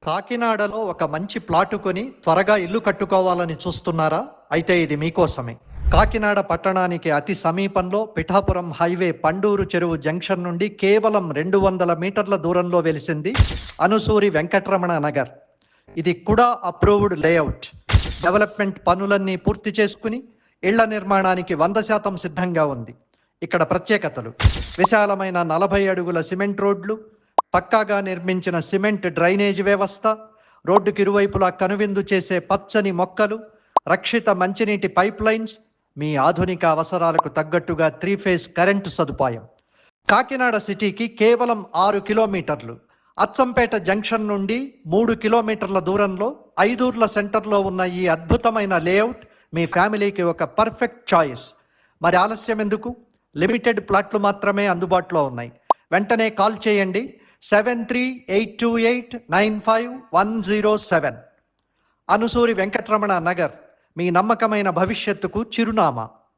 కాకినాడలో ఒక మంచి ప్లాటు కొని త్వరగా ఇల్లు కట్టుకోవాలని చూస్తున్నారా? అయితే ఇది మీకోసమే. కాకినాడ పట్టణానికి అతి సమీపంలో పిఠాపురం హైవే పండూరు చెరువు జంక్షన్ నుండి కేవలం 200 మీటర్ల దూరంలో వెలిసింది అనుసూరి వెంకటరమణ నగర్. ఇది కూడా అప్రూవ్డ్ లేఅవుట్. డెవలప్మెంట్ పనులన్నీ పూర్తి చేసుకుని ఇళ్ల నిర్మాణానికి 100% సిద్ధంగా ఉంది. ఇక్కడ ప్రత్యేకతలు: విశాలమైన 40 అడుగుల సిమెంట్ రోడ్లు, పక్కాగా నిర్మించిన సిమెంట్ డ్రైనేజ్ వ్యవస్థ, రోడ్డుకి ఇరువైపులా కనువిందు చేసే పచ్చని మొక్కలు, రక్షిత మంచినీటి పైప్ లైన్స్, మీ ఆధునిక అవసరాలకు తగ్గట్టుగా 3 ఫేజ్ కరెంటు సదుపాయం. కాకినాడ సిటీకి కేవలం 6 కిలోమీటర్లు. అచ్చంపేట జంక్షన్ నుండి 3 కిలోమీటర్ల దూరంలో ఐదూర్ల సెంటర్లో ఉన్న ఈ అద్భుతమైన లేఅవుట్ మీ ఫ్యామిలీకి ఒక పర్ఫెక్ట్ చాయిస్. మరి ఆలస్యం ఎందుకు? లిమిటెడ్ ప్లాట్లు మాత్రమే అందుబాటులో ఉన్నాయి. వెంటనే కాల్ చేయండి 7382895107. అనుసూరి వెంకటరమణ నగర్, మీ నమ్మకమైన భవిష్యత్తుకు చిరునామా.